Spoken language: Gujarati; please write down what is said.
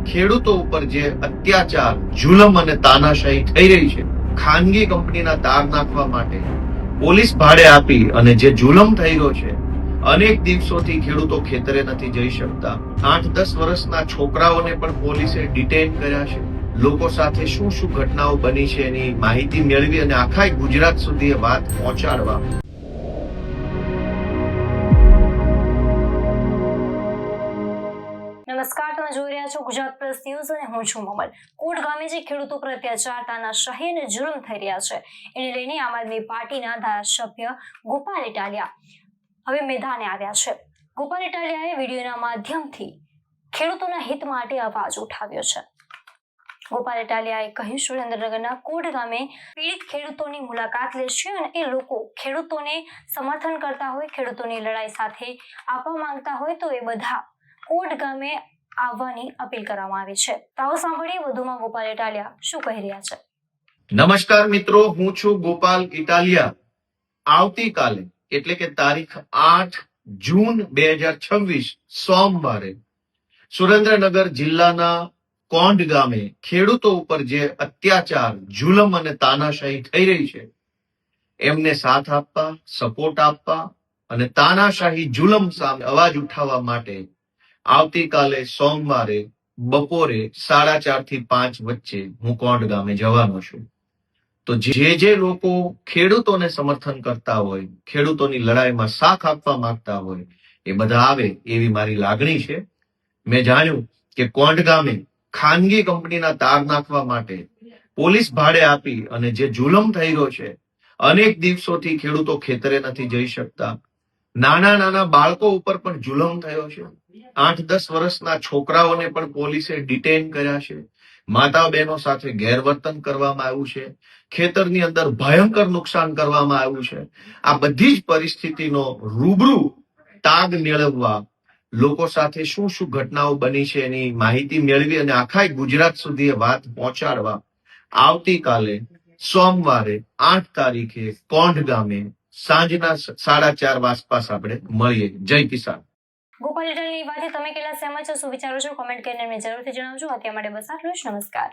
ખેડૂતો ઉપર જે અત્યાચાર, જુલમ અને તાનાશાહી થઈ રહી છે, ખાનગી કંપનીના તાર નાખવા માટે પોલીસ ભાડે આપી અને જે જુલમ થઈ રહ્યો છે, અનેક દિવસોથી ખેડૂતો ખેતરે નથી જઈ શકતા. 8-10 વર્ષના છોકરાઓને પણ પોલીસે ડિટેન કર્યા છે. લોકો સાથે શું શું ઘટનાઓ બની છે એની માહિતી મેળવી અને આખા ગુજરાત સુધી એ વાત પહોંચાડવા નમસ્કાર, તમે જોઈ રહ્યા છો ગુજરાત પ્લસ ન્યૂઝ અને હું છું મમલ. કોટ ગામે જે ખેડૂતો પર અત્યાચાર, તાનાશાહી અને જુલમ થઈ રહ્યા છે એને લઈને આમ આદમી પાર્ટીના ધારાસભ્ય ગોપાલ ઇટાલિયા હવે મેદાને આવ્યા છે. ગોપાલ ઇટાલિયાએ વિડીયોના માધ્યમથી ખેડૂતોના હિત માટે અવાજ ઉઠાવ્યો છે. ગોપાલ ઇટાલિયાએ કહ્યું, સુરેન્દ્રનગરના કોટ ગામે પીડિત ખેડૂતોની મુલાકાત લેશે અને એ લોકો ખેડૂતોને સમર્થન કરતા હોય, ખેડૂતોની લડાઈ સાથે આપવા માંગતા હોય તો એ બધા કોટ ગામે આવવાની અપીલ કરવામાં આવી છે. તો સાંભળીએ વધુમાં ગોપાલ ઇટાલિયા શું કહી રહ્યા છે. નમસ્કાર મિત્રો, હું છું ગોપાલ ઇટાલિયા. આવતીકાલે એટલે કે તારીખ 8 જૂન 2026 સોમવારે સુરેન્દ્રનગર જિલ્લાના કોંઢ ગામે ખેડૂતો ઉપર જે અત્યાચાર, જુલમ અને તાનાશાહી થઈ રહી છે એમને સાથ આપવા, સપોર્ટ આપવા અને તાનાશાહી, જુલમ સામે અવાજ ઉઠાવવા માટે આવતીકાલે સોમવારે બપોરે 4:30 થી 5 વચ્ચે હું કોંઢ ગામે જવાનો છું. તો જે લોકો ખેડૂતોને સમર્થન કરતા હોય, ખેડૂતોની લડાઈમાં સાથ આપવા માંગતા હોય એ બધા આવે એવી મારી લાગણી છે. મેં જાણ્યું કે કોંઢ ગામે ખાનગી કંપનીના તાર નાખવા માટે પોલીસ ભાડે આપી અને જે જુલમ થઈ રહ્યો છે, અનેક દિવસોથી ખેડૂતો ખેતરે નથી જઈ શકતા. નાના બાળકો ઉપર પણ જુલમ થયો છે. 8-10 વર્ષના છોકરાઓને પણ પોલીસે ડિટેન કર્યા છે. માતા બહેનો સાથે ગેરવર્તન કરવામાં આવ્યું છે. ખેતરની અંદર ભયંકર નુકસાન કરવામાં આવ્યું છે. આ બધી જ પરિસ્થિતિનો રૂબરૂ તાગ મેળવવા, લોકો સાથે શું શું ઘટનાઓ બની છે એની માહિતી મેળવી અને આખા ગુજરાત સુધી એ વાત પહોંચાડવા આવતીકાલે સોમવારે 8 તારીખે કોંઢ ગામે સાંજના 4:30 આસપાસ આપણે મળીએ. જય કિસાન. ગોપાલ ઇટાલિયાની વાતથી તમે કેટલા સહેમત છો, શું વિચારો છો, કોમેન્ટ કરીને અમને જરૂરથી જણાવજો. અત્યાર માટે બસ આટલું જ. નમસ્કાર.